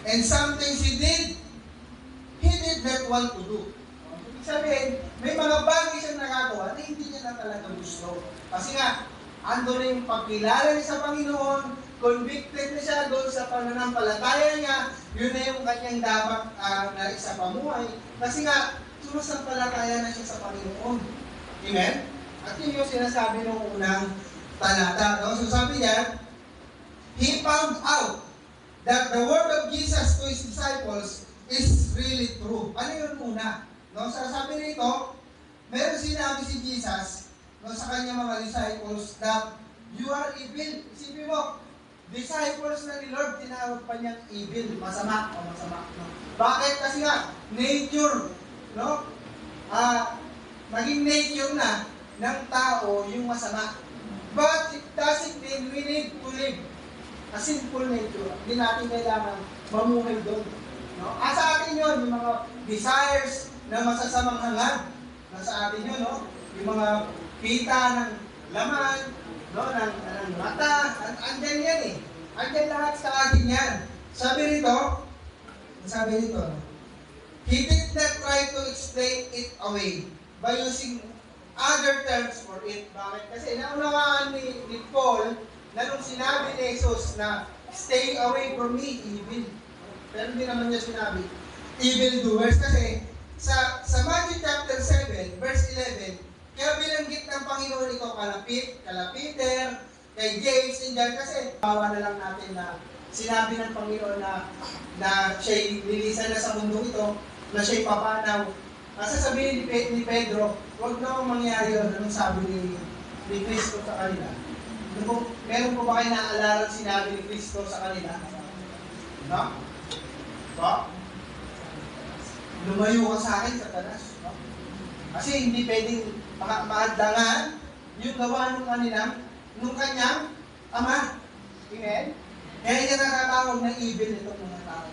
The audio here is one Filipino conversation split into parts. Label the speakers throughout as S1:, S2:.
S1: And some things he did not want to do. Ibig sabihin, may mga bagay siyang nagagawa na hindi niya na talaga gusto. Kasi nga, ando na yung pagkilala niya sa Panginoon, convicted na siya doon sa pananampalataya niya, yun na yung kanyang dapat na isa pamuhay. Kasi nga, sumasampalataya na siya sa Panginoon. Amen? At yun yung sinasabi ng unang talata. No? So sabi niya, he found out that the word of Jesus to his disciples is really true. Ano yun una? No? So sabi nito, meron sinabi si Jesus no, sa kanyang mga disciples that you are evil. Isipin mo, disciples na ni Lord, tinawag pa niyang evil. Masama o masama. No? Bakit? Kasi nga, nature, no? Maging nature na ng tao yung masama. But it doesn't mean we need to live a sinful nature. Hindi natin kailangan mamuhay doon. No? Sa atin yun, yung mga desires na masasamang hangad. Nasa atin yun, no? Yung mga pita ng laman, no? ng mata. Andyan yan eh. Andyan lahat sa atin yan. Sabi rito, he did not try to explain it away by using other terms for it. Bakit? Kasi naunawaan ni Paul na nung sinabi ni Jesus na stay away from me, evil. Pero hindi naman niya sinabi evil doers kasi sa Matthew chapter 7, verse 11, kaya binanggit ng Panginoon ito kala Peter, kay James, and John, kasi bawa na lang natin na sinabi ng Panginoon na siya'y lilisan na sa mundo ito, na siya'y papanaw. Sasabihin ni Pedro, huwag na akong mangyari yun. Anong sabi ni Kristo sa kanila? Meron po ba kayo naaalala sinabi ni Kristo sa kanila? No? So, lumayo ka sa akin, Satanas. No? Kasi hindi pwedeng maadlangan yung gawa nung kanyang ama. Amen? Kaya niya nakatawag na evil itong mga tao.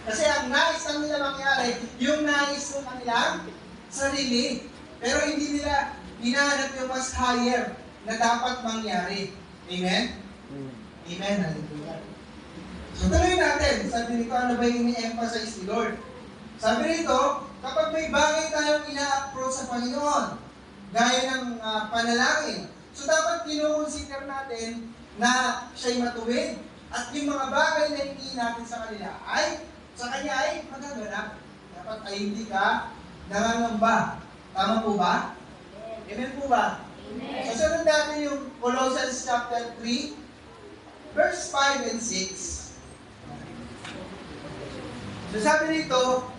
S1: Kasi ang nais lang nila mangyari, yung nais ng kanilang sarili. Pero hindi nila hinahanap yung mas higher na dapat mangyari. Amen? Amen. Hallelujah. So tuloy natin. Sabi nito, ano ba yung i-emphasize ni Lord? Sabi nito, kapag may bagay tayong ina-approach sa Panginoon, gaya ng panalangin, so dapat kino-consider natin na siya'y matuwid. At yung mga bagay na hindi natin sa kanya ay magaganap. Dapat ay hindi ka nangangamba. Tama po ba? Amen po ba? Amen. So sunod natin yung Colossians chapter 3, verse 5 and 6. So sabi nito,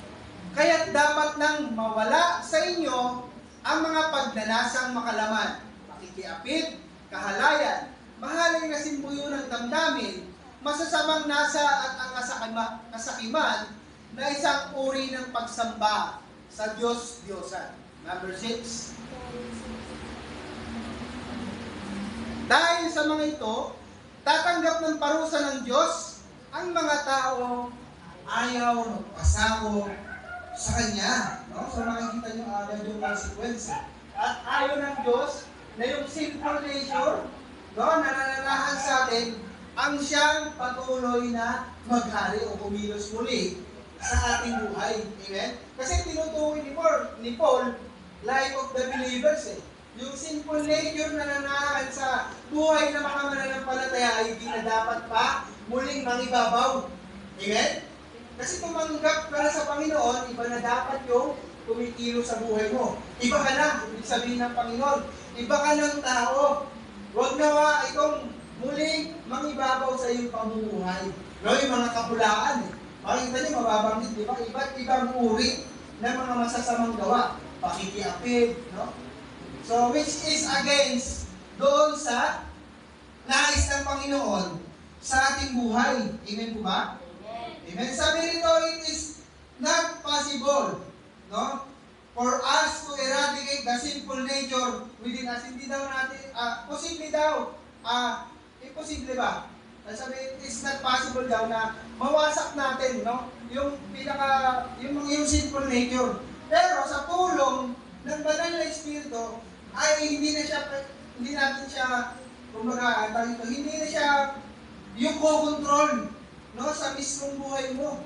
S1: kaya't dapat nang mawala sa inyo ang mga pagnanasang makalaman, pakikiapid, kahalayan, mahalay na simbuyo ng damdamin, masasamang nasa at ang kasakiman na isang uri ng pagsamba sa Diyos-Diyosan. Number 6. Dahil sa mga ito, tatanggap ng parusa ng Diyos ang mga tao ayaw magpasako sa Kanya. No? So makikita nyo agad yung consequence. At ayaw ng Diyos na yung sinful nature na nananahan sa atin ang siyang patuloy na maghari o kumilos muli sa ating buhay. Amen? Kasi tinutukoy ni Paul, life of the believers eh. Yung sinful nature na nananahan sa buhay ng mga mananampalataya ay hindi na dapat pa muling mangibabaw. Amen? Kasi tumanggap ka na sa Panginoon, iba na dapat yung kumikilo sa buhay mo. Iba ka na, ibig sabihin ng Panginoon. Iba ka ng tao. Huwag na itong muling mangibabaw sa iyong pamumuhay. No, yung mga kapulaan eh. Makikita niyo, mababanggit, di ba? Iba't ibang uri ng mga masasamang gawa. Pakikiapid, no? So, which is against doon sa nais ng Panginoon sa ating buhay. Amen po ba? Amen. Sabi rito, it is not possible, no? For us to eradicate the sinful nature within us. Hindi daw natin, posible daw, imposible ba? Sabi, it is not possible daw na mawasak natin, no? Yung sinful nature. Pero sa tulong ng banal na Espiritu, ay hindi natin siya, kumbaga, hindi na siya yung co-control no, sa mismong buhay mo.